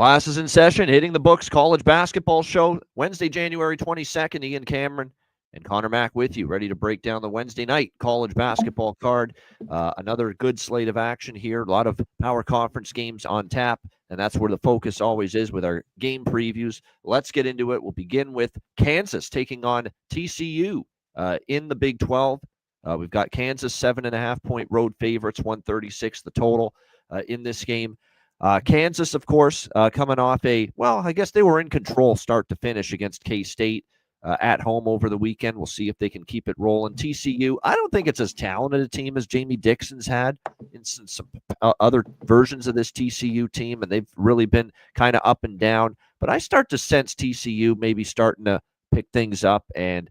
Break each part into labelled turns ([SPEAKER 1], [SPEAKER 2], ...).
[SPEAKER 1] Classes in session, hitting the books, college basketball show, Wednesday, January 22nd. Ian Cameron and Connor Mack with you, ready to break down the Wednesday night college basketball card. Another good slate of action here. A lot of power conference games on tap, and that's where the focus always is with our game previews. Let's get into it. We'll begin with Kansas taking on TCU in the Big 12. We've got Kansas 7.5-point road favorites, 136 the total in this game. Kansas, of course, coming off I guess they were in control start to finish against K-State at home over the weekend. We'll see if they can keep it rolling. TCU, I don't think it's as talented a team as Jamie Dixon's had in some other versions of this TCU team, and they've really been kind of up and down. But I start to sense TCU maybe starting to pick things up and,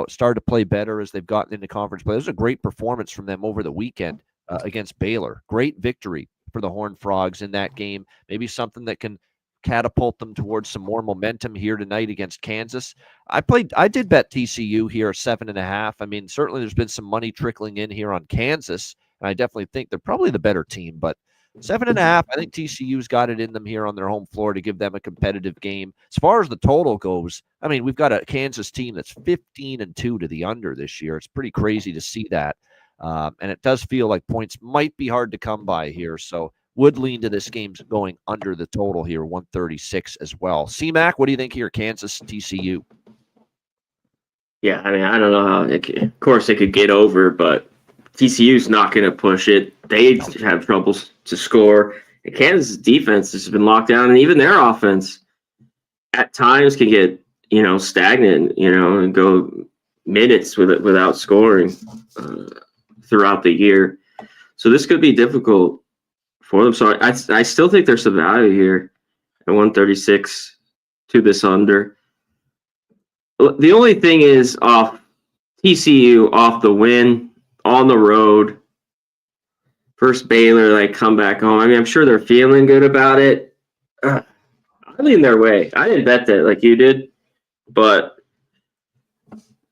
[SPEAKER 1] start to play better as they've gotten into conference play. It was a great performance from them over the weekend against Baylor. Great victory for the Horned Frogs in that game. Maybe something that can catapult them towards some more momentum here tonight against Kansas. I did bet TCU here 7.5. I mean, certainly there's been some money trickling in here on Kansas, and I definitely think they're probably the better team, but 7.5, I think TCU's got it in them here on their home floor to give them a competitive game. As far as the total goes, I mean, we've got a Kansas team that's 15-2 to the under this year. It's pretty crazy to see that. And it does feel like points might be hard to come by here. So would lean to this game's going under the total here, 136 as well. C-Mac, what do you think here, Kansas, TCU?
[SPEAKER 2] Yeah, I mean, I don't know how. Of course, they could get over, but TCU's not going to push it. They have troubles to score. And Kansas' defense has been locked down, and even their offense at times can get, stagnant, and go minutes without scoring throughout the year. So this could be difficult for them. So I still think there's some value here at 136 to this under. The only thing is off TCU, off the win, on the road. First Baylor, come back home. I mean, I'm sure they're feeling good about it. I lean their way. I didn't bet that like you did, but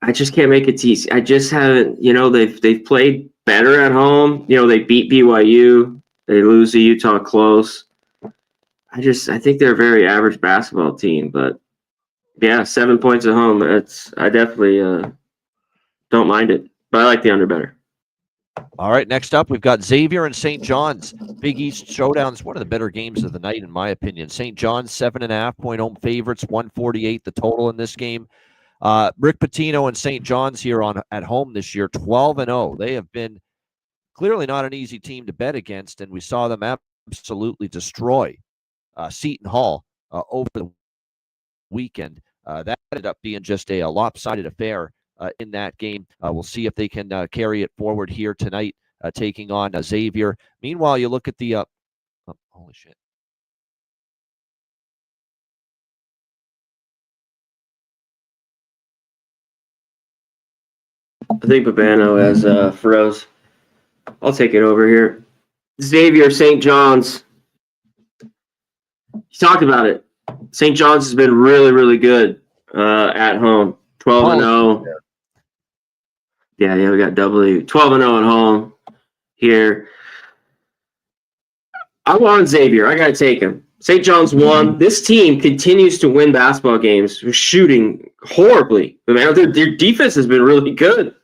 [SPEAKER 2] I just can't make it TCU. I just haven't, they've played better at home. They beat BYU. They lose to Utah close. I think they're a very average basketball team, but yeah, 7 points at home. I definitely don't mind it, but I like the under better.
[SPEAKER 1] All right, next up, we've got Xavier and St. John's. Big East Showdown is one of the better games of the night, in my opinion. St. John's, 7.5-point home favorites, 148 the total in this game. Rick Pitino and St. John's here at home this year, 12-0. They have been clearly not an easy team to bet against, and we saw them absolutely destroy Seton Hall over the weekend. That ended up being just a lopsided affair in that game. We'll see if they can carry it forward here tonight, taking on Xavier. Meanwhile, you look at the holy shit.
[SPEAKER 2] I think Babano has froze. I'll take it over here. Xavier, St. John's. You talked about it. St. John's has been really, really good at home. 12-0. Yeah, we got 12-0 at home here. I want Xavier. I got to take him. St. John's won. This team continues to win basketball games. They're shooting horribly. But man, their defense has been really good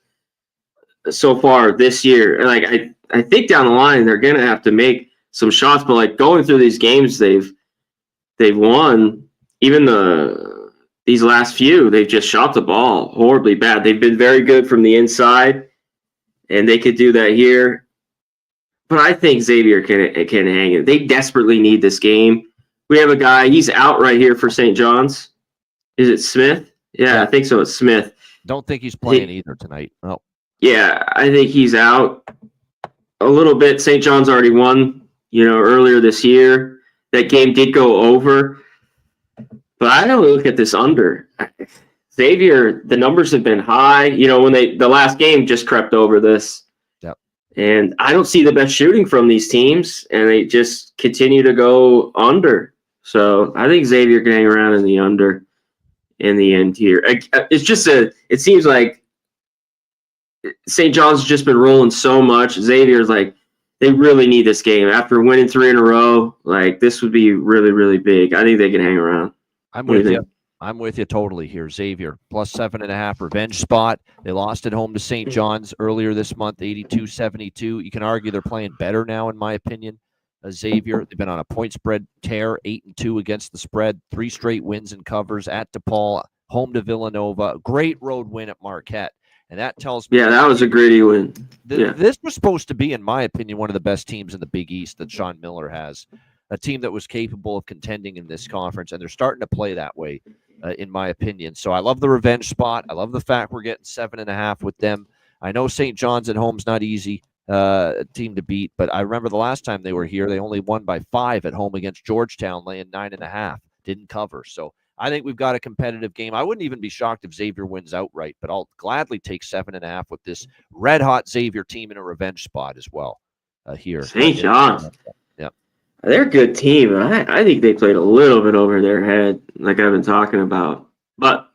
[SPEAKER 2] so far this year. And I think down the line they're gonna have to make some shots. But going through these games they've won, even these last few, they've just shot the ball horribly bad. They've been very good from the inside, and they could do that here. But I think Xavier can hang it. They desperately need this game. We have a guy, he's out right here for St. John's. Is it Smith? Yeah, I think so. It's Smith.
[SPEAKER 1] Don't think he's playing either tonight. No.
[SPEAKER 2] Yeah, I think he's out a little bit. St. John's already won, earlier this year. That game did go over. But I don't look at this under. Xavier, the numbers have been high. When the last game just crept over this.
[SPEAKER 1] Yep.
[SPEAKER 2] And I don't see the best shooting from these teams, and they just continue to go under. So I think Xavier can hang around in the under in the end here. It's just it seems like St. John's has just been rolling so much. Xavier's they really need this game after winning 3 in a row. Like this would be really, really big. I think they can hang around.
[SPEAKER 1] I'm
[SPEAKER 2] What do
[SPEAKER 1] with
[SPEAKER 2] you
[SPEAKER 1] you.
[SPEAKER 2] think?
[SPEAKER 1] I'm with you totally here. Xavier plus 7.5 revenge spot. They lost at home to St. John's earlier this month, 82-72. You can argue they're playing better now, in my opinion. Xavier, they've been on a point spread tear, 8-2 against the spread, 3 straight wins and covers at DePaul, home to Villanova, great road win at Marquette. And that tells me
[SPEAKER 2] Yeah, that was a gritty win.
[SPEAKER 1] this was supposed to be, in my opinion, one of the best teams in the Big East that Sean Miller has, a team that was capable of contending in this conference, and they're starting to play that way, in my opinion. So I love the revenge spot. I love the fact we're getting 7.5 with them. I know St. John's at home's not easy team to beat, but I remember the last time they were here, they only won by 5 at home against Georgetown, laying 9.5, didn't cover. So I think we've got a competitive game. I wouldn't even be shocked if Xavier wins outright, but I'll gladly take 7.5 with this red-hot Xavier team in a revenge spot as well here.
[SPEAKER 2] St. John's.
[SPEAKER 1] Yeah.
[SPEAKER 2] They're a good team. I think they played a little bit over their head, like I've been talking about. But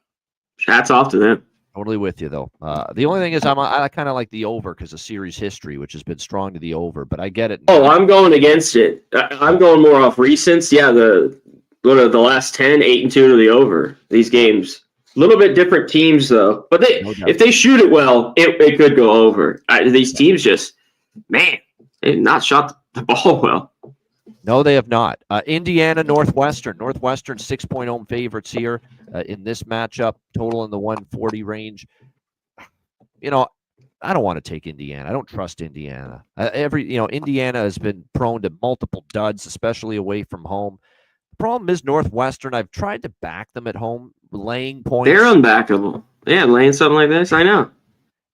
[SPEAKER 2] hats off to them.
[SPEAKER 1] Totally with you, though. The only thing is I kind of like the over because of series history, which has been strong to the over, but I get it.
[SPEAKER 2] Oh, I'm going against it. I'm going more off recents. Yeah, the last 10, 8-2 to the over. These games. A little bit different teams, though. But if they shoot it well, it could go over. These teams just, man, they've not shot the ball well.
[SPEAKER 1] No, they have not. Indiana, Northwestern. Northwestern 6-point home favorites here in this matchup. Total in the 140 range. You know, I don't want to take Indiana. I don't trust Indiana. Indiana has been prone to multiple duds, especially away from home. The problem is Northwestern. I've tried to back them at home, laying points.
[SPEAKER 2] They're unbackable. Yeah, laying something like this. I know.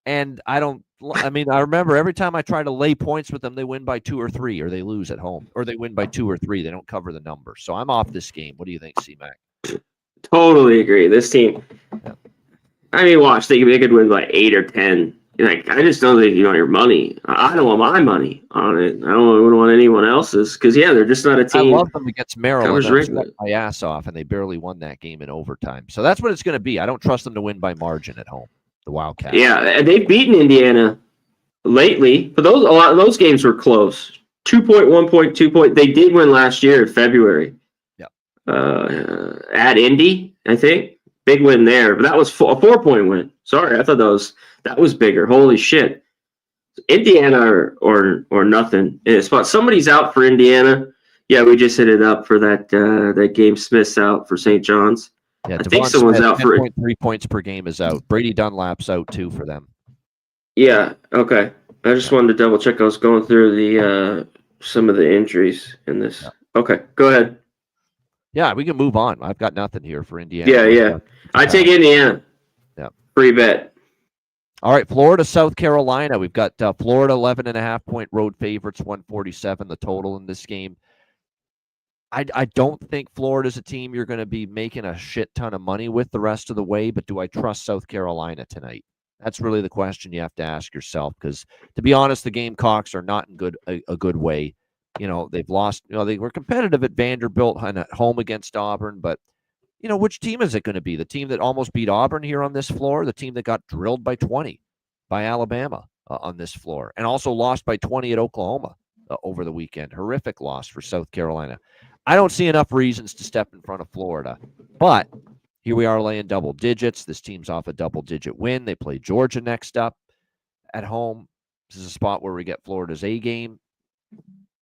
[SPEAKER 1] And I remember every time I try to lay points with them, they win by 2 or 3, or they lose at home, or they win by 2 or 3. They don't cover the number. So I'm off this game. What do you think, C-Mac?
[SPEAKER 2] Totally agree. This team, yeah. I mean, watch, they could win by 8 or 10. Like, I just don't think you want your money. I don't want my money on it. I don't want anyone else's because, yeah, they're just not a team.
[SPEAKER 1] I love them against Maryland. I sweat my ass off, and they barely won that game in overtime. So that's what it's going to be. I don't trust them to win by margin at home. The Wildcats.
[SPEAKER 2] Yeah, and they've beaten Indiana lately, but a lot of those games were close. 2-point, 1-point, 2-point. They did win last year in February.
[SPEAKER 1] Yeah.
[SPEAKER 2] At Indy, I think. Big win there, but that was a 4-point win. Sorry, I thought that was bigger. Holy shit. Indiana or nothing. But somebody's out for Indiana. Yeah, we just hit it up for that game. Smith's out for St. John's.
[SPEAKER 1] Yeah,
[SPEAKER 2] I think someone's
[SPEAKER 1] Smith,
[SPEAKER 2] out for
[SPEAKER 1] 10.3 points per game is out. Brady Dunlap's out too for them.
[SPEAKER 2] Yeah, okay. I just wanted to double check. I was going through the some of the injuries in this. Yeah. Okay, go ahead.
[SPEAKER 1] Yeah, we can move on. I've got nothing here for Indiana.
[SPEAKER 2] Yeah. I take Indiana.
[SPEAKER 1] Yeah.
[SPEAKER 2] Free bet.
[SPEAKER 1] All right, Florida, South Carolina. We've got Florida 11.5-point road favorites, 147 the total in this game. I don't think Florida's a team you're going to be making a shit ton of money with the rest of the way, but do I trust South Carolina tonight? That's really the question you have to ask yourself because, to be honest, the Gamecocks are not in a good way. They've lost. They were competitive at Vanderbilt and at home against Auburn, but which team is it going to be? The team that almost beat Auburn here on this floor, the team that got drilled by 20 by Alabama on this floor, and also lost by 20 at Oklahoma over the weekend. Horrific loss for South Carolina. I don't see enough reasons to step in front of Florida, but here we are laying double digits. This team's off a double-digit win. They play Georgia next up at home. This is a spot where we get Florida's A game.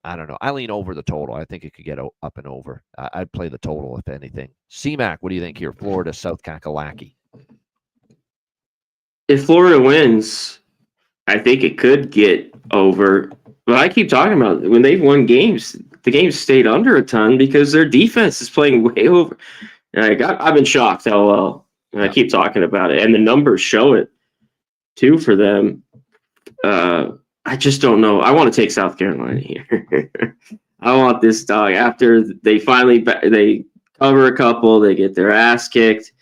[SPEAKER 1] I don't know. I lean over the total. I think it could get up and over. I'd play the total, if anything. C-Mac, what do you think here? Florida, South Kakalaki.
[SPEAKER 2] If Florida wins, I think it could get over. But I keep talking about when they've won games, the games stayed under a ton because their defense is playing way over. Like, I've been shocked how well. And I keep talking about it. And the numbers show it, too, for them. I just don't know. I want to take South Carolina here. I want this dog. After they cover a couple, they get their ass kicked.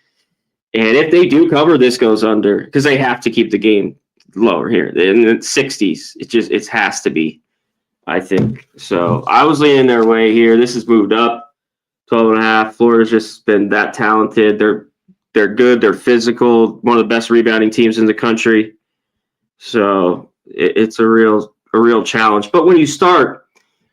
[SPEAKER 2] And if they do cover, this goes under because they have to keep the game lower here in the 60s. It has to be, I think. So I was leaning their way here. This has moved up 12.5. Florida's just been that talented. They're good. They're physical. One of the best rebounding teams in the country. So it's a real a real challenge. But when you start,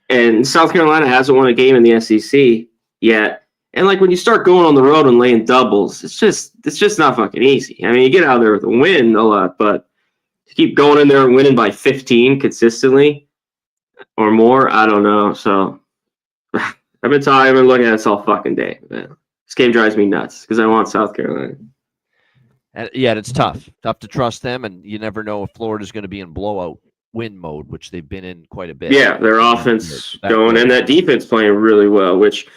[SPEAKER 2] and South Carolina hasn't won a game in the SEC yet, and like when you start going on the road and laying doubles, it's just not fucking easy. I mean, you get out there with a win a lot, but to keep going in there and winning by 15 consistently or more, I don't know. So I've been looking at this all fucking day, man. This game drives me nuts because I want South Carolina.
[SPEAKER 1] Yeah, it's tough to trust them, and you never know if Florida's going to be in blowout win mode, which they've been in quite a bit.
[SPEAKER 2] Yeah, their offense going and that defense playing really well, which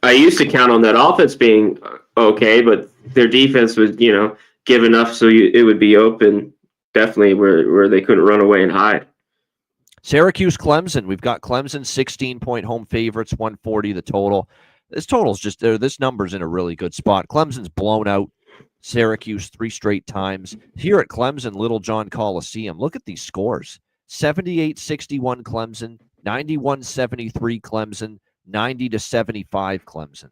[SPEAKER 2] I used to count on that offense being okay, but their defense was, give enough so it would be open, definitely where they couldn't run away and hide.
[SPEAKER 1] Syracuse, Clemson. We've got Clemson 16-point home favorites, 140 the total. This total's just this number's in a really good spot. Clemson's blown out Syracuse 3 straight times. Here at Clemson, Little John Coliseum, look at these scores. 78-61 Clemson, 91-73 Clemson, 90-75 Clemson.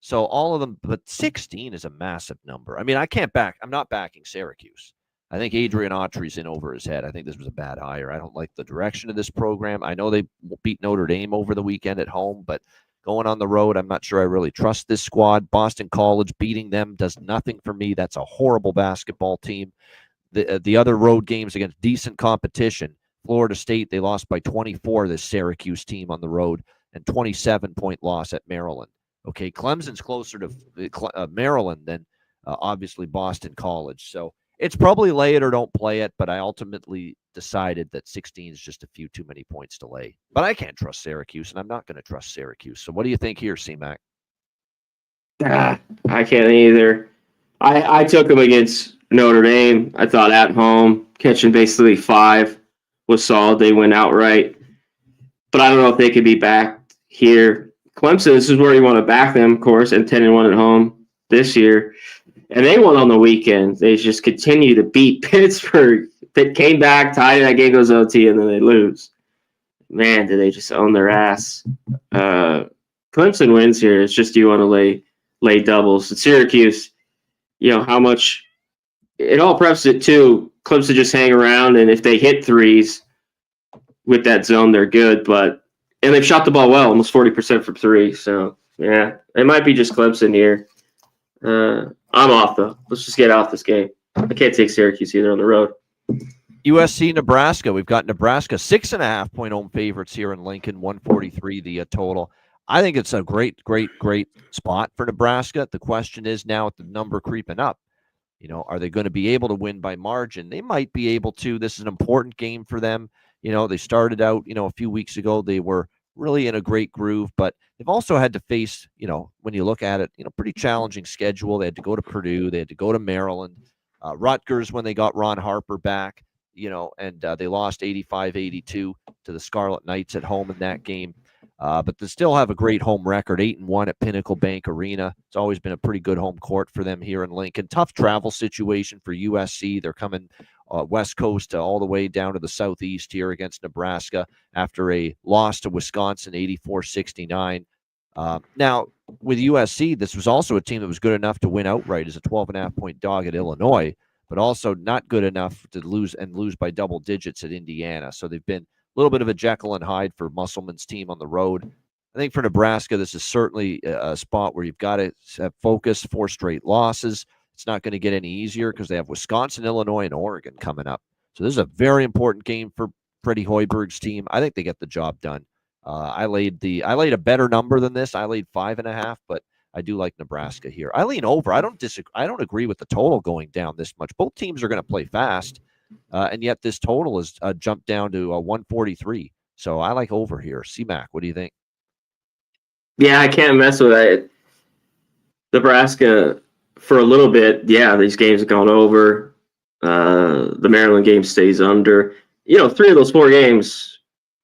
[SPEAKER 1] So all of them, but 16 is a massive number. I mean, I'm not backing Syracuse. I think Adrian Autry's in over his head. I think this was a bad hire. I don't like the direction of this program. I know they beat Notre Dame over the weekend at home, but going on the road, I'm not sure I really trust this squad. Boston College beating them does nothing for me. That's a horrible basketball team. The other road games against decent competition, Florida State, they lost by 24, this Syracuse team on the road, and 27-point loss at Maryland. Okay, Clemson's closer to Maryland than obviously Boston College. So it's probably lay it or don't play it, but I ultimately decided that 16 is just a few too many points to lay. But I can't trust Syracuse, and I'm not going to trust Syracuse. So what do you think here, C-Mac?
[SPEAKER 2] I can't either. I took them against Notre Dame. I thought at home, catching basically 5 was solid. They went outright. But I don't know if they could be backed here. Clemson, this is where you want to back them, of course, and 10-1 at home this year. And they won on the weekend. They just continue to beat Pittsburgh. Pitt came back, tied that game, goes OT, and then they lose. Man, did they just own their ass. Clemson wins here. It's just you want to lay doubles. At Syracuse, how much – it all preps it, too. Clemson just hang around, and if they hit threes with that zone, they're good. And they've shot the ball well, almost 40% from 3. So, yeah, it might be just Clemson here. I'm off, though. Let's just get off this game. I can't take Syracuse either on the road.
[SPEAKER 1] USC, Nebraska. We've got Nebraska 6.5-point home favorites here in Lincoln, 143 the total. I think it's a great spot for Nebraska. The question is now with the number creeping up, are they going to be able to win by margin? They might be able to. This is an important game for them. They started out, a few weeks ago, they were really in a great groove, but they've also had to face, when you look at it, pretty challenging schedule. They had to go to Purdue. They had to go to Maryland. Rutgers, when they got Ron Harper back, and they lost 85-82 to the Scarlet Knights at home in that game. But they still have a great home record, 8-1 at Pinnacle Bank Arena. It's always been a pretty good home court for them here in Lincoln. Tough travel situation for USC. They're coming West Coast all the way down to the southeast here against Nebraska after a loss to Wisconsin, 84-69. Now, with USC, this was also a team that was good enough to win outright as a 12.5-point dog at Illinois, but also not good enough to lose by double digits at Indiana. So they've been a little bit of a Jekyll and Hyde for Musselman's team on the road. I think for Nebraska, this is certainly a spot where you've got to have focus, 4 straight losses. It's not going to get any easier because they have Wisconsin, Illinois, and Oregon coming up. So this is a very important game for Freddie Hoiberg's team. I think they get the job done. I laid a better number than this. I laid 5.5, but I do like Nebraska here. I lean over. I don't agree with the total going down this much. Both teams are going to play fast, and yet this total is jumped down to 143. So I like over here. C-Mac, what do you think?
[SPEAKER 2] Yeah, I can't mess with it. Nebraska, for a little bit, yeah, these games have gone over. The Maryland game stays under. 3 of those 4 games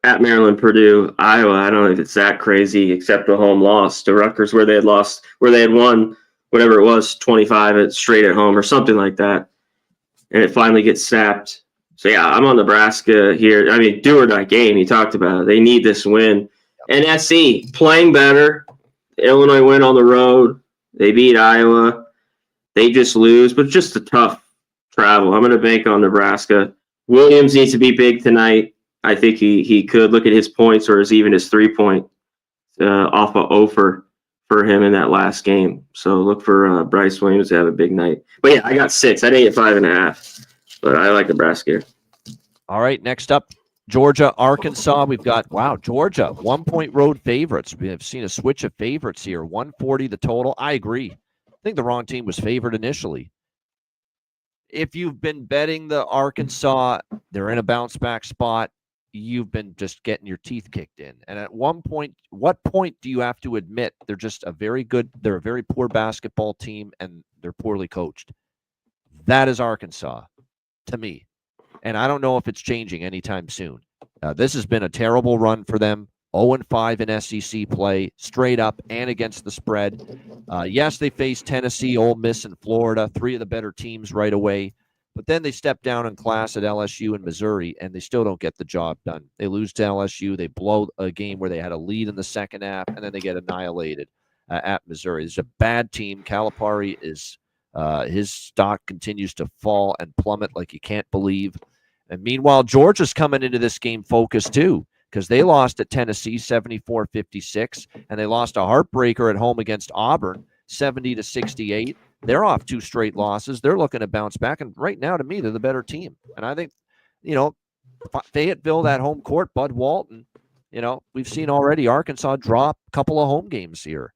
[SPEAKER 2] at Maryland, Purdue, Iowa, I don't know if it's that crazy, except a home loss to Rutgers where they had won whatever it was, 25 straight at home or something like that. And it finally gets snapped. So, yeah, I'm on Nebraska here. I mean, do or die game, you talked about it. They need this win. And SC, playing better. Illinois win on the road. They beat Iowa. They just lose, but just a tough travel. I'm going to bank on Nebraska. Williams needs to be big tonight. I think he could look at his points or even his 3-point off of Ofer for him in that last game. So look for Bryce Williams to have a big night. But yeah, I got 6. I didn't get 5.5, but I like Nebraska.
[SPEAKER 1] All right, next up, Georgia, Arkansas. We've got, Georgia, 1-point road favorites. We have seen a switch of favorites here. 140 the total. I agree. I think the wrong team was favored initially. If you've been betting the Arkansas, they're in a bounce back spot. You've been just getting your teeth kicked in. And at what point do you have to admit they're a very poor basketball team and they're poorly coached? That is Arkansas to me. And I don't know if it's changing anytime soon. This has been a terrible run for them. 0-5 in SEC play, straight up and against the spread. Yes, they faced Tennessee, Ole Miss, and Florida, 3 of the better teams right away. But then they step down in class at LSU and Missouri, and they still don't get the job done. They lose to LSU. They blow a game where they had a lead in the second half, and then they get annihilated at Missouri. It's a bad team. Calipari his stock continues to fall and plummet like you can't believe. And meanwhile, Georgia's coming into this game focused too, because they lost at Tennessee 74-56, and they lost a heartbreaker at home against Auburn 70-68. They're off 2 straight losses. They're looking to bounce back, and right now, to me, they're the better team. And I think, Fayetteville, that home court, Bud Walton, we've seen already Arkansas drop a couple of home games here.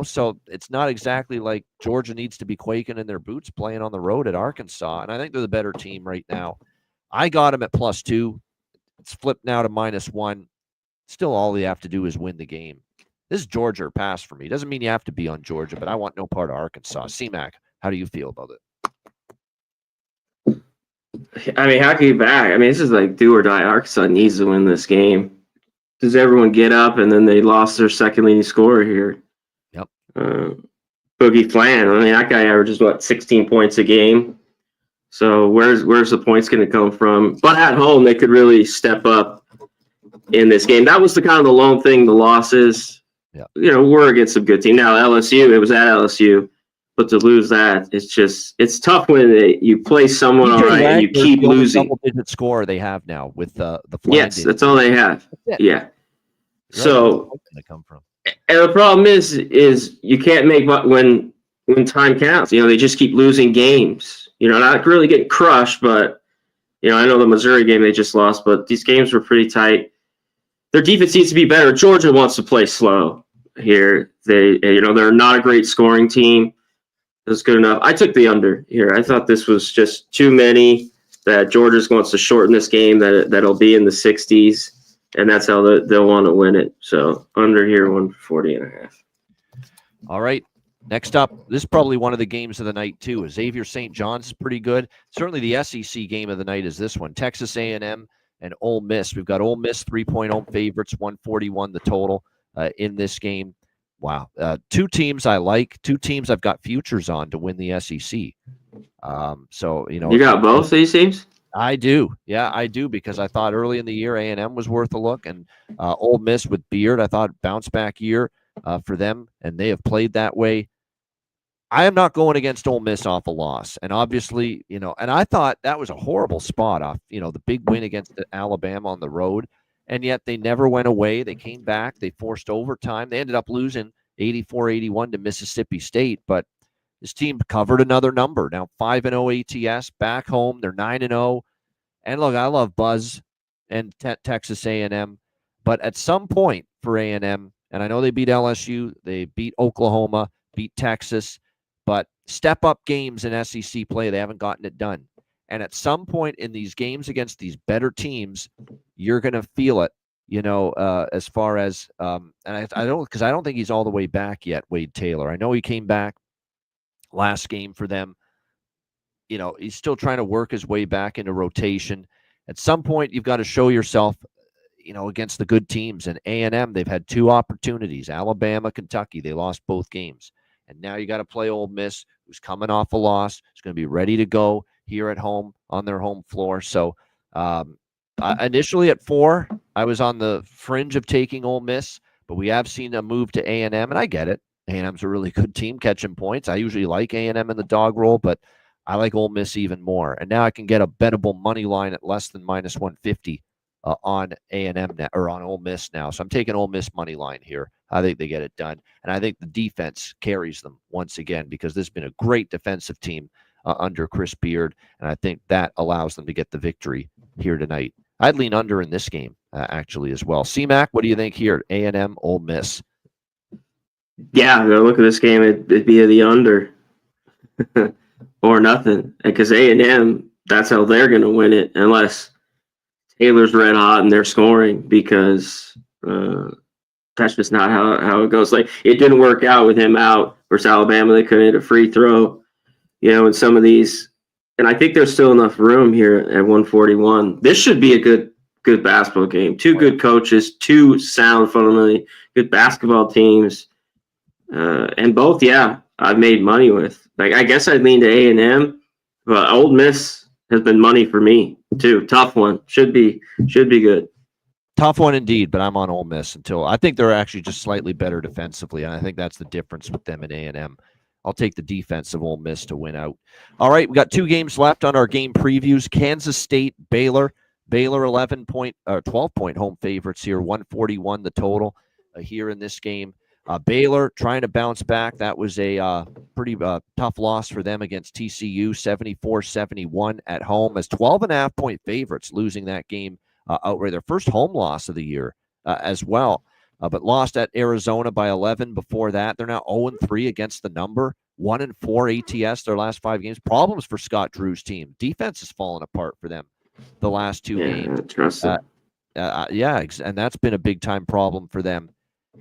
[SPEAKER 1] So it's not exactly like Georgia needs to be quaking in their boots playing on the road at Arkansas, and I think they're the better team right now. I got them at +2. It's flipped now to -1. Still, all they have to do is win the game. This is Georgia or pass for me. Doesn't mean you have to be on Georgia, but I want no part of Arkansas. C-Mac, how do you feel about
[SPEAKER 2] it? I mean, how can you back? I mean, this is like do or die. Arkansas needs to win this game. Does everyone get up and then they lost their second leading scorer here?
[SPEAKER 1] Yep.
[SPEAKER 2] Boogie Flan. I mean, that guy averages 16 points a game. So where's the points going to come from? But at home, they could really step up in this game. That was the kind of the lone thing. The losses, we're against some good team. Now LSU, it was at LSU, but to lose that, it's tough when you play someone all right and you keep losing.
[SPEAKER 1] Double-digit score they have now with the
[SPEAKER 2] yes, that's all they have. Yeah. So
[SPEAKER 1] going to come from.
[SPEAKER 2] And the problem is you can't make when time counts. They just keep losing games. Not really getting crushed, but I know the Missouri game they just lost, but these games were pretty tight. Their defense needs to be better. Georgia wants to play slow here. They're not a great scoring team. That's good enough. I took the under here. I thought this was just too many. That Georgia wants to shorten this game. That'll be in the 60s, and that's how they'll want to win it. So under here, 140.5.
[SPEAKER 1] All right. Next up, this is probably one of the games of the night, too. Xavier St. John's is pretty good. Certainly the SEC game of the night is this one, Texas A&M and Ole Miss. We've got Ole Miss 3-point home favorites, 141 the total in this game. Wow. 2 teams I like, 2 teams I've got futures on to win the SEC. You
[SPEAKER 2] got both these teams?
[SPEAKER 1] I do. Yeah, I do, because I thought early in the year A&M was worth a look, and Ole Miss with Beard, I thought bounce back year for them, and they have played that way. I am not going against Ole Miss off a loss. And obviously, and I thought that was a horrible spot off, the big win against Alabama on the road. And yet they never went away. They came back. They forced overtime. They ended up losing 84-81 to Mississippi State. But this team covered another number. Now 5-0 ATS, back home. They're 9-0. And look, I love Buzz and Texas A&M. But at some point for A&M, and I know they beat LSU, they beat Oklahoma, beat Texas, but step-up games in SEC play, they haven't gotten it done. And at some point in these games against these better teams, you're going to feel it, as far as and I don't think he's all the way back yet, Wade Taylor. I know he came back last game for them. He's still trying to work his way back into rotation. At some point, you've got to show yourself, against the good teams. And A&M, they've had 2 opportunities. Alabama, Kentucky, they lost both games. And now you got to play Ole Miss, who's coming off a loss. It's going to be ready to go here at home on their home floor. So initially at 4, I was on the fringe of taking Ole Miss, but we have seen a move to A&M, and I get it. A&M's a really good team catching points. I usually like A&M in the dog roll, but I like Ole Miss even more. And now I can get a bettable money line at less than -150 on A&M now, or on Ole Miss now. So I'm taking Ole Miss money line here. I think they get it done. And I think the defense carries them once again because this has been a great defensive team under Chris Beard. And I think that allows them to get the victory here tonight. I'd lean under in this game, actually, as well. C-Mac, what do you think here? A&M, Ole Miss.
[SPEAKER 2] Yeah, look at this game. It'd be the under or nothing. Because A&M, that's how they're going to win it unless Taylor's red hot and they're scoring because that's just not how it goes. Like, it didn't work out with him out versus Alabama. They couldn't hit a free throw, in some of these. And I think there's still enough room here at 141. This should be a good basketball game. Two good coaches, two sound, fundamentally good basketball teams. And both, I've made money with. Like, I guess I'd lean to A&M, but Ole Miss has been money for me too. Tough one. Should be good.
[SPEAKER 1] Tough one indeed, but I'm on Ole Miss until I think they're actually just slightly better defensively, and I think that's the difference with them and A&M. I'll take the defense of Ole Miss to win out. All right, we got 2 games left on our game previews. Kansas State, Baylor. Baylor 12-point home favorites here, 141 the total here in this game. Baylor trying to bounce back. That was a pretty tough loss for them against TCU, 74-71 at home as 12.5-point favorites, losing that game outright. Their first home loss of the year as well, but lost at Arizona by 11 before that. They're now 0-3 against the number, 1-4 ATS their last 5 games. Problems for Scott Drew's team. Defense has fallen apart for them the last 2 games. And that's been a big-time problem for them.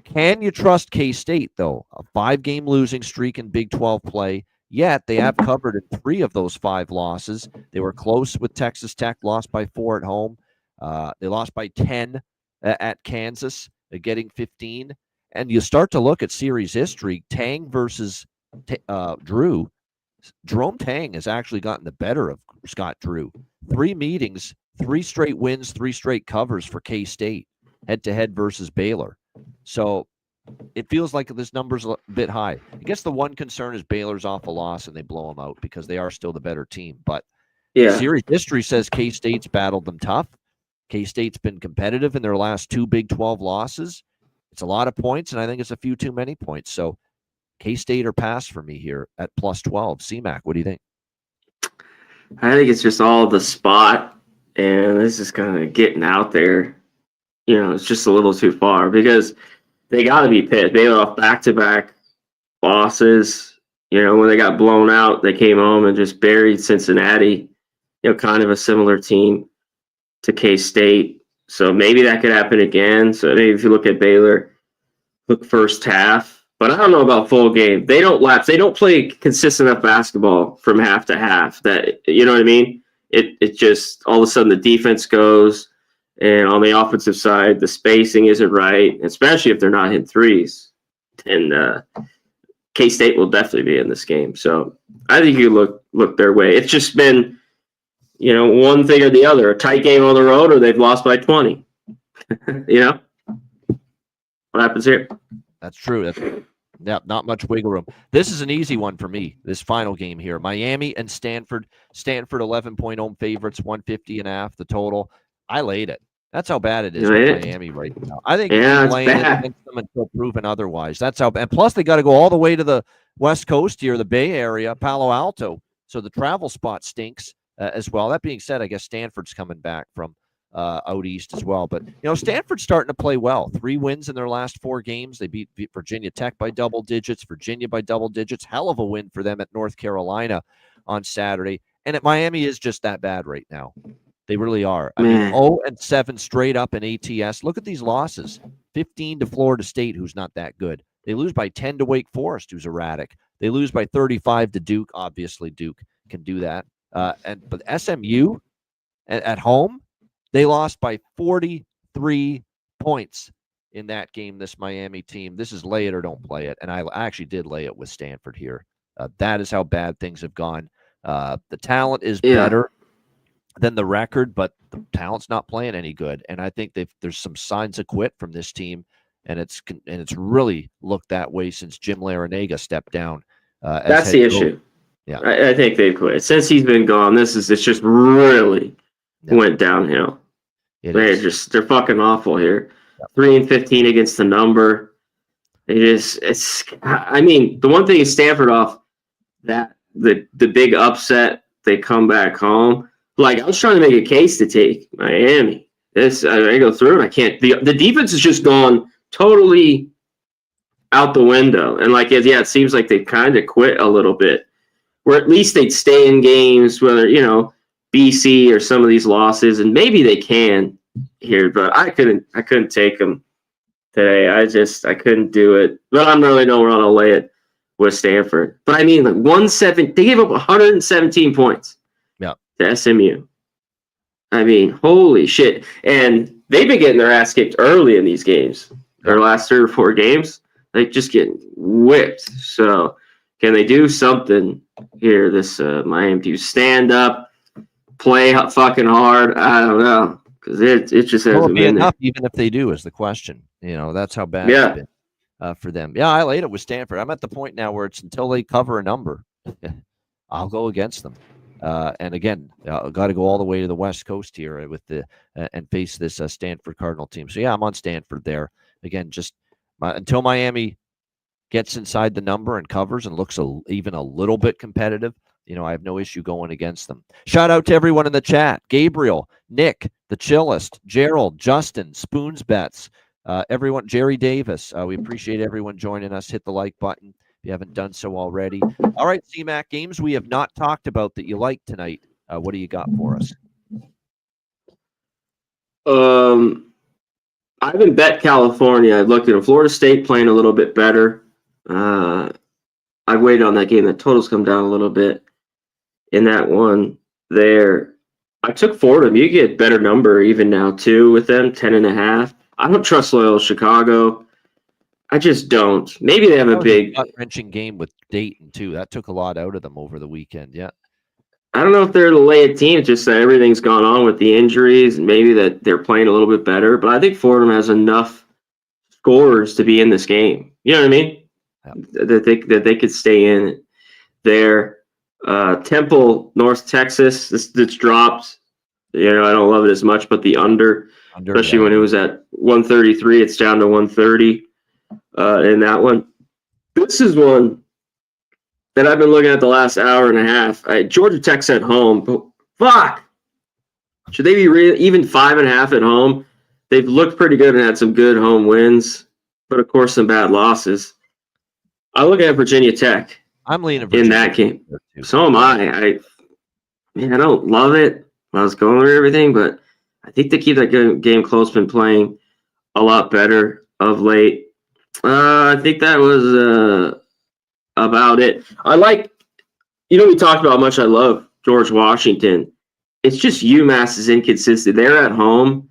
[SPEAKER 1] Can you trust K-State, though? A 5-game losing streak in Big 12 play, yet they have covered in 3 of those 5 losses. They were close with Texas Tech, lost by 4 at home. They lost by 10 at Kansas, getting 15. And you start to look at series history, Tang versus Drew. Jerome Tang has actually gotten the better of Scott Drew. 3 meetings, 3 straight wins, 3 straight covers for K-State, head-to-head versus Baylor. So it feels like this number's a bit high. I guess the one concern is Baylor's off a loss and they blow them out because they are still the better team. But series history says K-State's battled them tough. K-State's been competitive in their last 2 Big 12 losses. It's a lot of points, and I think it's a few too many points. So K-State or pass for me here at plus 12. C-Mac, what do you think?
[SPEAKER 2] I think it's just all the spot, and this is kind of getting out there. It's just a little too far because they got to be pissed. They off back-to-back losses. When they got blown out, they came home and just buried Cincinnati, kind of a similar team to K-State. So maybe that could happen again. So maybe if you look at Baylor, look first half. But I don't know about full game. They don't lapse. They don't play consistent enough basketball from half to half. That, you know what I mean? It just, all of a sudden the defense goes. And on the offensive side, the spacing isn't right, especially if they're not hitting threes. And K-State will definitely be in this game. So I think you look their way. It's just been, one thing or the other, a tight game on the road or they've lost by 20. What happens here?
[SPEAKER 1] That's true. Not much wiggle room. This is an easy one for me, this final game here. Miami and Stanford. Stanford 11-point home favorites, 150.5 the total. I laid it. That's how bad it is with Miami right now. I think you're laying it against them until proven otherwise. That's how. And plus, they got to go all the way to the West Coast here, the Bay Area, Palo Alto. So the travel spot stinks as well. That being said, I guess Stanford's coming back from out east as well. But Stanford's starting to play well. 3 wins in their last 4 games. They beat Virginia Tech by double digits. Virginia by double digits. Hell of a win for them at North Carolina on Saturday. And at Miami is just that bad right now. They really are. I mean, 0-7 straight up in ATS. Look at these losses. 15 to Florida State, who's not that good. They lose by 10 to Wake Forest, who's erratic. They lose by 35 to Duke. Obviously, Duke can do that. But SMU at home, they lost by 43 points in that game, this Miami team. This is lay it or don't play it. And I actually did lay it with Stanford here. That is how bad things have gone. The talent is better than the record, but the talent's not playing any good. And I think there's some signs of quit from this team, and it's really looked that way since Jim Larinaga stepped down.
[SPEAKER 2] That's the issue.
[SPEAKER 1] Yeah,
[SPEAKER 2] I think they've quit since he's been gone. It's just really went downhill. They're fucking awful here. 3-15 against the number. I mean, the one thing is Stanford off that the big upset, they come back home. Like, I was trying to make a case to take Miami. I go through and I can't. The defense has just gone totally out the window. And like, it seems like they've kind of quit a little bit. Where at least they'd stay in games, whether, BC or some of these losses, and maybe they can here, but I couldn't take them today. I couldn't do it. But I'm really nowhere on to lay it with Stanford. But I mean, they gave up 117 points to SMU. I mean, holy shit. And they've been getting their ass kicked early in these games. Their last 3 or 4 games, they just getting whipped. So can they do something here, this Miami team? Stand up, play fucking hard? I don't know. Because it just hasn't been enough,
[SPEAKER 1] even if they do, is the question. That's how bad it's been for them. Yeah, I laid it with Stanford. I'm at the point now where it's until they cover a number, I'll go against them. And again, got to go all the way to the West Coast here with and face this Stanford Cardinal team. So yeah, I'm on Stanford there. Again, just until Miami gets inside the number and covers and looks even a little bit competitive, I have no issue going against them. Shout out to everyone in the chat: Gabriel, Nick, the Chillest, Gerald, Justin, Spoons Bets, everyone, Jerry Davis. We appreciate everyone joining us. Hit the like button if you haven't done so already. All right, CMAC, games we have not talked about that you like tonight. What do you got for us?
[SPEAKER 2] I haven't bet California. I've looked at Florida State playing a little bit better. I've waited on that game. The totals come down a little bit in that one there. I took Fordham. You get better number even now too with them, 10.5. I don't trust Loyola Chicago. I just don't. Maybe they have a big
[SPEAKER 1] gut-wrenching game with Dayton too. That took a lot out of them over the weekend. Yeah.
[SPEAKER 2] I don't know if they're the lay a team. It's just that everything's gone on with the injuries, and maybe that they're playing a little bit better. But I think Fordham has enough scorers to be in this game. You know what I mean? Yeah. That they could stay in there. Temple, North Texas. This dropped. I don't love it as much, but the under especially when it was at 133, it's down to 130 in that one. This is one that I've been looking at the last hour and a half. Georgia Tech's at home, but fuck. Should they be even 5.5 at home? They've looked pretty good and had some good home wins, but of course some bad losses. I look at Virginia Tech.
[SPEAKER 1] I'm leaning Virginia
[SPEAKER 2] in that game. So am I. I don't love it. I was going over everything, but I think they keep that game close. Been playing a lot better of late. I think that was about it. I like, we talked about how much I love George Washington. It's just UMass is inconsistent. They're at home.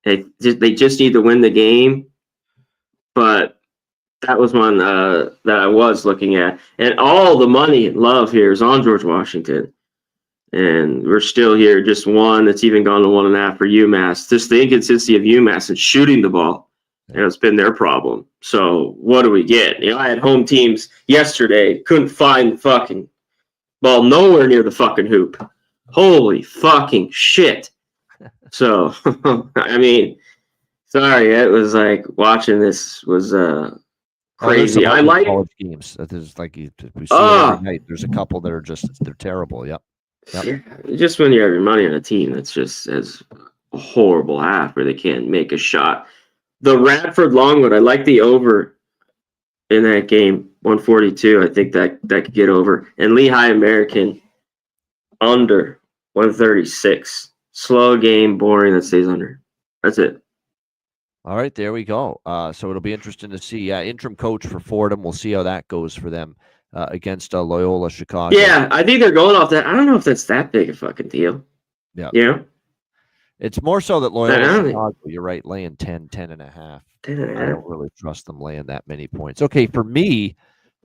[SPEAKER 2] They just need to win the game. But that was one that I was looking at. And all the money and love here is on George Washington. And we're still here, just one that's even gone to 1.5 for UMass. Just the inconsistency of UMass and shooting the ball. It's been their problem. So what do we get? I had home teams yesterday, couldn't find the fucking ball nowhere near the fucking hoop. Holy fucking shit. So, I mean, sorry, it was like watching this was crazy. I like
[SPEAKER 1] college games. There's like we see every night. There's a couple that are they're terrible. Yep.
[SPEAKER 2] Yeah, just when you have your money on a team that's just as a horrible half where they can't make a shot. The Radford Longwood, I like the over in that game, 142. I think that could get over. And Lehigh American under 136. Slow game, boring, that stays under. That's it.
[SPEAKER 1] All right, there we go. So it'll be interesting to see. Interim coach for Fordham. We'll see how that goes for them against Loyola Chicago.
[SPEAKER 2] Yeah, I think they're going off that. I don't know if that's that big a fucking deal.
[SPEAKER 1] Yeah. It's more so that Loyola Chicago, you're right, laying 10.5. I don't really trust them laying that many points. Okay, for me,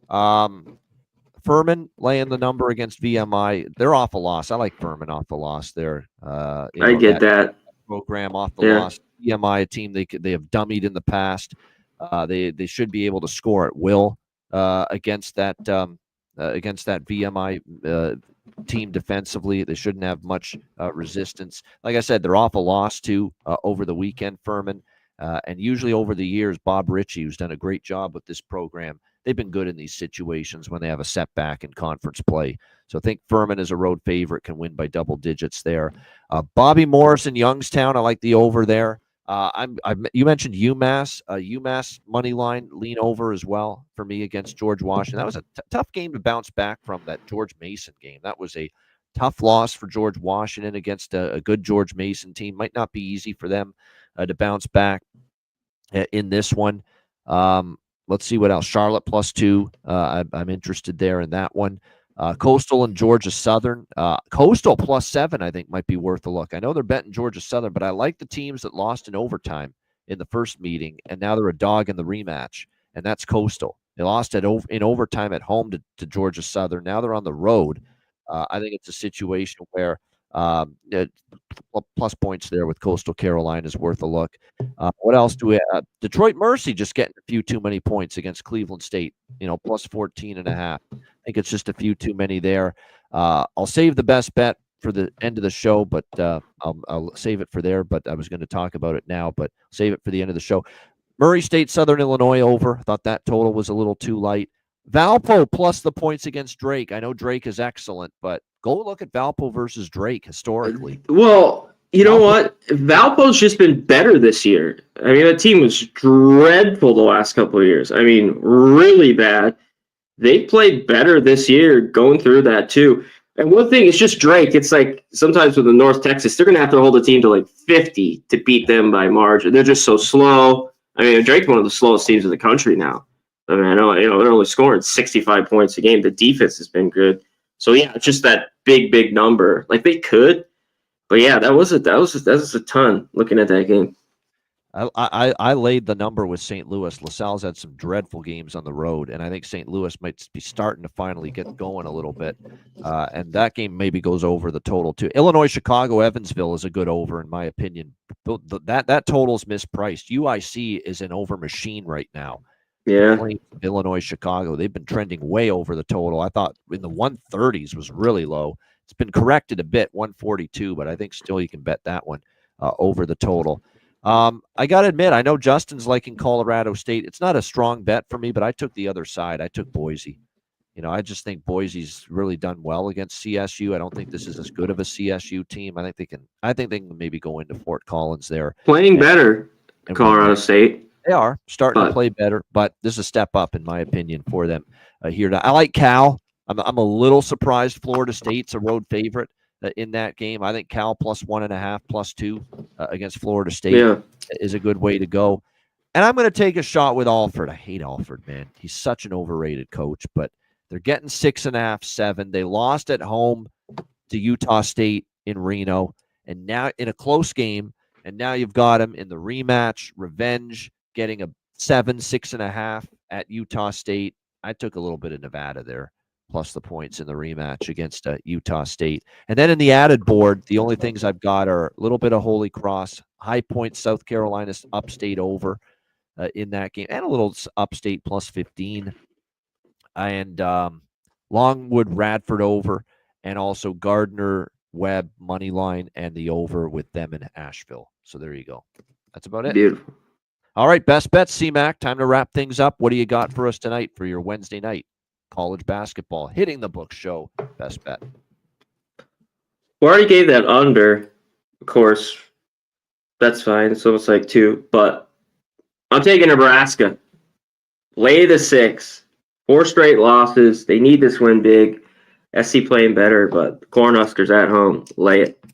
[SPEAKER 1] Furman laying the number against VMI. They're off a loss. I like Furman off the loss there.
[SPEAKER 2] I get that.
[SPEAKER 1] Program off the loss. VMI, a team they have dummied in the past. They should be able to score at will against that against that VMI team defensively. They shouldn't have much resistance. Like I said, they're off a loss too over the weekend, Furman. And usually over the years, Bob Ritchie, who's done a great job with this program, they've been good in these situations when they have a setback in conference play. So I think Furman is a road favorite, can win by double digits there. Bobby Morris in Youngstown, I like the over there. You mentioned UMass. UMass money line lean over as well for me against George Washington. That was a tough game to bounce back from, that George Mason game. That was a tough loss for George Washington against a good George Mason team. Might not be easy for them to bounce back in this one. Let's see what else. Charlotte +2. I'm interested there in that one. Coastal and Georgia Southern. Coastal +7, I think, might be worth a look. I know they're betting Georgia Southern, but I like the teams that lost in overtime in the first meeting, and now they're a dog in the rematch, and that's Coastal. They lost in overtime at home to Georgia Southern. Now they're on the road. I think it's a situation where plus points there with Coastal Carolina is worth a look. What else do we have? Detroit Mercy just getting a few too many points against Cleveland State, plus 14.5. I think it's just a few too many there. I'll save the best bet for the end of the show, but I'll save it for there. But I was going to talk about it now, but save it for the end of the show. Murray State, Southern Illinois over. I thought that total was a little too light. Valpo plus the points against Drake. I know Drake is excellent, but go look at Valpo versus Drake historically.
[SPEAKER 2] Well, you know what? Valpo's just been better this year. I mean, that team was dreadful the last couple of years. I mean, really bad. They played better this year going through that, too. And one thing, it's just Drake. It's like sometimes with the North Texas, they're going to have to hold a team to like 50 to beat them by margin. They're just so slow. I mean, Drake's one of the slowest teams in the country now. I mean, I know, they're only scoring 65 points a game. The defense has been good. So, yeah, it's just that big number. Like, they could. But, yeah, that was a ton looking at that game.
[SPEAKER 1] I laid the number with St. Louis. LaSalle's had some dreadful games on the road, and I think St. Louis might be starting to finally get going a little bit. And that game maybe goes over the total, too. Illinois, Chicago, Evansville is a good over, in my opinion. That total's mispriced. UIC is an over machine right now.
[SPEAKER 2] Yeah.
[SPEAKER 1] Illinois, Chicago, they've been trending way over the total. I thought in the 130s was really low. It's been corrected a bit, 142, but I think still you can bet that one over the total. I got to admit, I know Justin's liking Colorado State. It's not a strong bet for me, but I took the other side. I took Boise. I just think Boise's really done well against CSU. I don't think this is as good of a CSU team. I think they can maybe go into Fort Collins there.
[SPEAKER 2] Playing better, Colorado State.
[SPEAKER 1] They are starting to play better, but this is a step up, in my opinion, for them here. I like Cal. I'm a little surprised Florida State's a road favorite in that game. I think Cal +1.5, +2 against Florida State is a good way to go. And I'm going to take a shot with Alford. I hate Alford, man. He's such an overrated coach, but they're getting 6.5, 7. They lost at home to Utah State in Reno, and now in a close game, and now you've got him in the rematch, revenge, getting a 7, 6.5 at Utah State. I took a little bit of Nevada there, plus the points in the rematch against Utah State. And then in the added board, the only things I've got are a little bit of Holy Cross, High Point, South Carolina, Upstate over in that game, and a little Upstate +15. And Longwood, Radford over, and also Gardner, Webb, money line, and the over with them in Asheville. So there you go. That's about it.
[SPEAKER 2] Beautiful.
[SPEAKER 1] All right, best bets, C-Mac. Time to wrap things up. What do you got for us tonight for your Wednesday night college basketball hitting the book show best bet?
[SPEAKER 2] We already gave that under, of course. That's fine. So it's like 2. But I'm taking Nebraska. Lay the 6. 4 straight losses. They need this win big. SC playing better, but Cornhuskers at home. Lay it.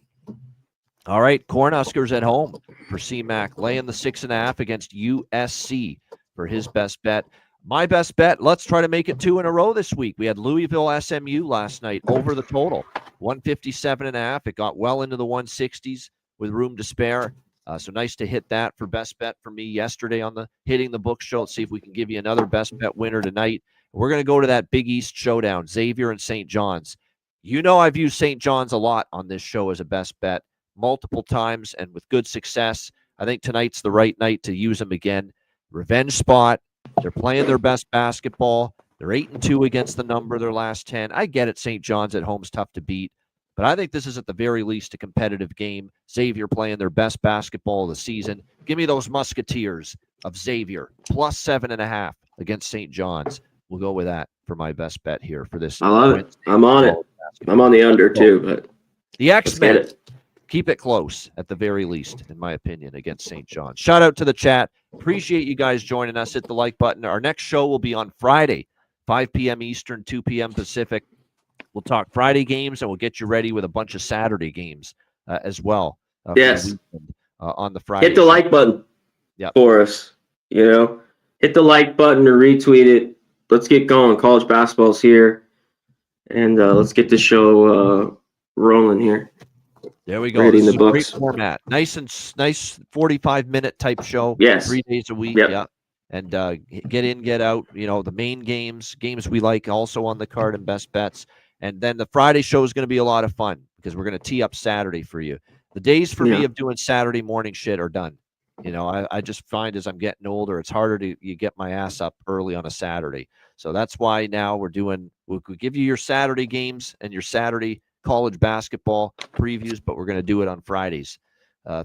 [SPEAKER 1] All right, Cornhuskers at home for C-Mac, laying the 6.5 against USC for his best bet. My best bet, let's try to make it 2 in a row this week. We had Louisville SMU last night over the total, 157.5. It got well into the 160s with room to spare. So nice to hit that for best bet for me yesterday on the Hitting the Book show. Let's see if we can give you another best bet winner tonight. We're going to go to that Big East showdown, Xavier and St. John's. I've used St. John's a lot on this show as a best bet multiple times and with good success. I think tonight's the right night to use them again. Revenge spot. They're playing their best basketball. They're 8-2 against the number their last 10. I get it. St. John's at home's tough to beat, but I think this is at the very least a competitive game. Xavier playing their best basketball of the season. Give me those Musketeers of Xavier plus 7.5 against St. John's. We'll go with that for my best bet here for this.
[SPEAKER 2] I love it. I'm on it. I'm on the under too, but
[SPEAKER 1] the X-Men keep it close at the very least, in my opinion, against St. John's. Shout out to the chat. Appreciate you guys joining us. Hit the like button. Our next show will be on Friday, 5 p.m. Eastern, 2 p.m. Pacific. We'll talk Friday games, and we'll get you ready with a bunch of Saturday games as well.
[SPEAKER 2] Yes.
[SPEAKER 1] On the Friday.
[SPEAKER 2] Hit the like button for us. Hit the like button or retweet it. Let's get going. College basketball's here, and let's get the show rolling here.
[SPEAKER 1] There we go. This is a great format. Nice 45-minute type show.
[SPEAKER 2] Yes.
[SPEAKER 1] 3 days a week.
[SPEAKER 2] Yep.
[SPEAKER 1] Yeah. And get in, get out. The main games we like also on the card and best bets. And then the Friday show is going to be a lot of fun because we're going to tee up Saturday for you. The days for me of doing Saturday morning shit are done. I just find as I'm getting older, it's harder to get my ass up early on a Saturday. So that's why now we'll give you your Saturday games and your Saturday college basketball previews, but we're going to do it on Fridays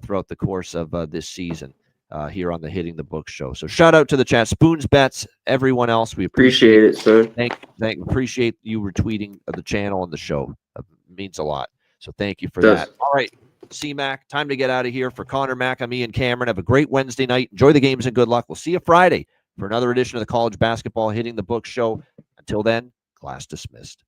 [SPEAKER 1] throughout the course of this season here on the Hitting the Book show. So shout out to the chat, Spoons Bets, everyone else. We
[SPEAKER 2] appreciate it, sir.
[SPEAKER 1] Appreciate you retweeting the channel and the show. It means a lot. So thank you for that. All right, C-Mac, time to get out of here. For Connor Mack, I'm Ian Cameron. Have a great Wednesday night. Enjoy the games and good luck. We'll see you Friday for another edition of the College Basketball Hitting the Book show. Until then, class dismissed.